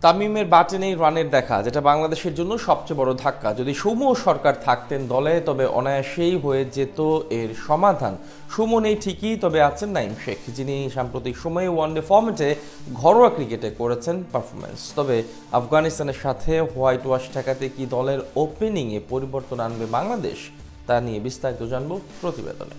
তামিমের ব্যাটে নেই রানের দেখা, যেটা বাংলাদেশের জন্য সবচেয়ে বড় ধাক্কা। যদি সৌম্য সরকার থাকতেন দলে তবে অনায়াসেই হয়ে যেত এর সমাধান। সৌম্য নেই ঠিকই, তবে আছেন নাইম শেখ, যিনি সাম্প্রতিক সময়ে ওয়ানডে ফর্মেটে ঘরোয়া ক্রিকেটে করেছেন পারফরমেন্স। তবে আফগানিস্তানের সাথে হোয়াইট ওয়াশ ঠেকাতে কি দলের ওপেনিংয়ে পরিবর্তন আনবে বাংলাদেশ, তা নিয়ে বিস্তারিত জানব প্রতিবেদনে।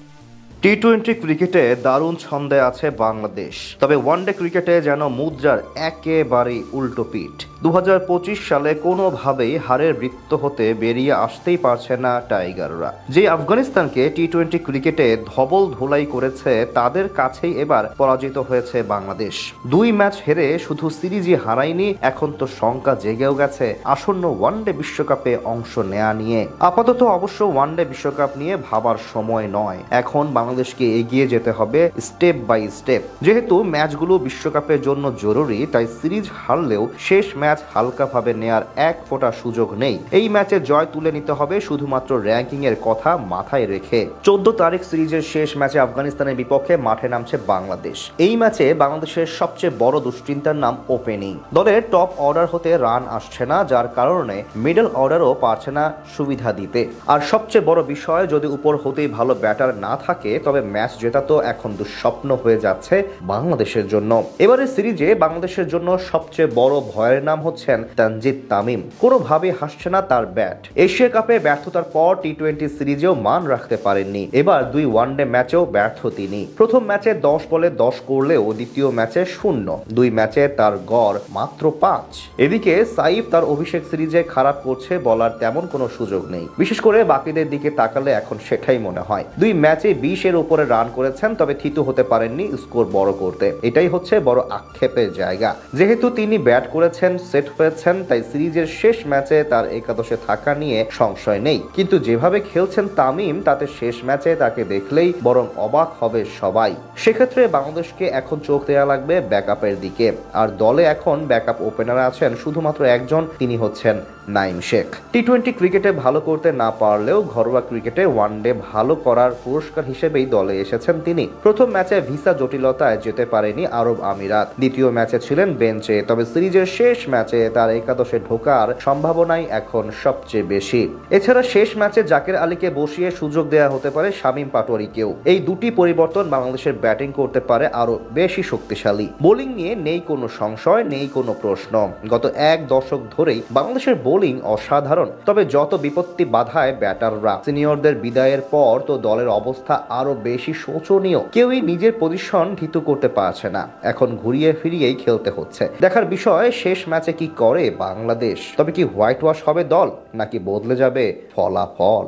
টি-20 ক্রিকেটে দারুণ ছন্দে আছে বাংলাদেশ, তবে ওয়ানডে ক্রিকেটে যেন মুদ্রার একেবারেই উল্টো পিঠ। 2025 সালে কোনোভাবেই হারের বৃত্ত হতে বেরিয়ে আসতেই পারছে না টাইগাররা। যে আফগানিস্তানকে টি-20 ক্রিকেটে ধবল ধোলাই করেছে, তাদের কাছেই এবার পরাজিত হয়েছে বাংলাদেশ। 2 ম্যাচ হেরে শুধু সিরিজই হারায়নি, এখন তো শঙ্কা জেগেও গেছে আসন্ন ওয়ানডে বিশ্বকাপে অংশ নেয়া নিয়ে। আপাতত অবশ্য ওয়ানডে বিশ্বকাপ নিয়ে ভাবার সময় নয়, এখন বাংলাদেশকে এগিয়ে যেতে হবে স্টেপ বাই স্টেপ। যেহেতু ম্যাচগুলো বিশ্বকাপের জন্য জরুরি, তাই সিরিজ হারলেও শেষ ম্যাচ হালকাভাবে নেয়ার এক ফোঁটা সুযোগ নেই। এই ম্যাচে জয় তুলে নিতে হবে শুধুমাত্র র্যাঙ্কিং এর কথা মাথায় রেখে। 14 তারিখ সিরিজের শেষ ম্যাচে আফগানিস্তানের বিপক্ষে মাঠে নামছে বাংলাদেশ। এই ম্যাচে বাংলাদেশের সবচেয়ে বড় দুশ্চিন্তার নাম ওপেনিং। দলের টপ অর্ডার হতে রান আসছে না, যার কারণে মিডল অর্ডারও পারছে না সুবিধা দিতে। আর সবচেয়ে বড় বিষয়, যদি উপর হতেই ভালো ব্যাটার না থাকে তবে ম্যাচ জেতা তো এখন দুঃস্বপ্ন হয়ে যাচ্ছে বাংলাদেশের জন্য। এবারে সিরিজে বাংলাদেশের জন্য সবচেয়ে বড় ভয়ের নাম হচ্ছেন তানজিদ তামিম। কোনোভাবে হাসছে না তার ব্যাট। এশিয়া কাপে ব্যর্থতার পর টি-20 সিরিজেও মান রাখতে পারেননি, এবার 2 ওয়ানডে ম্যাচেও ব্যর্থ তিনি। প্রথম ম্যাচে 10 বলে 10 করলেও দ্বিতীয় ম্যাচে 0। 2 ম্যাচে তার গড় মাত্র 5। এদিকে সাইফ তার অভিষেক সিরিজে খারাপ করছে বলার তেমন কোনো সুযোগ নেই, বিশেষ করে বাকিদের দিকে তাকালে এখন সেটাই মনে হয়। 2 ম্যাচে 20 এর উপরে রান করেছেন, তবে থিতু হতে পারেননি স্কোর বড় করতে। এটাই হচ্ছে বড় আক্ষেপের জায়গা। যেহেতু তিনি ব্যাট করেছেন, সেট হয়েছেন, তাই সিরিজের শেষ ম্যাচে তার একাদশে থাকা নিয়ে সংশয় নেই। কিন্তু যেভাবে খেলছেন তামিম, তাতে শেষ ম্যাচে তাকে দেখলেই বরং অবাক হবে সবাই। সেক্ষেত্রে বাংলাদেশকে এখন চোখ দেওয়া লাগবে ব্যাকআপের দিকে। আর দলে এখন ব্যাকআপ ওপেনার আছেন শুধুমাত্র একজন, তিনি হচ্ছেন নাইম শেখ। টি-20 ক্রিকেটে ভালো করতে না পারলেও ঘরোয়া ক্রিকেটে ওয়ানডে ভালো করার পুরস্কার হিসেবেই দলে এসেছেন তিনি। প্রথম ম্যাচে ভিসা জটিলতায় যেতে পারেনি আরব আমিরাত, দ্বিতীয় ম্যাচে ছিলেন বেঞ্চে, তবে সিরিজের শেষ ম্যাচে তার একাদশে ঢোকার সম্ভাবনাই এখন সবচেয়ে বেশি। এছাড়া শেষ ম্যাচে জাকের আলীকে বসিয়ে সুযোগ দেওয়া হতে পারে শামীম পাটোয়ারিকেও। এই দুটি পরিবর্তন বাংলাদেশের ব্যাটিং করতে পারে আরো বেশি শক্তিশালী। বোলিং নিয়ে নেই কোনো সংশয়, নেই কোনো প্রশ্ন। গত 1 দশক ধরেই বাংলাদেশের বোলিং অসাধারণ, তবে যত বিপত্তি বাধায় ব্যাটাররা। সিনিয়রদের বিদায়ের পর তো দলের অবস্থা আরো বেশি শোচনীয়। কেউই নিজের পজিশন ঢিতু করতে পারছে না, এখন ঘুরিয়ে ফিরিয়েই খেলতে হচ্ছে। দেখার বিষয় শেষ ম্যাচে কি করে বাংলাদেশ। তবে কি হোয়াইট ওয়াশ হবে দল, নাকি বদলে যাবে ফলাফল?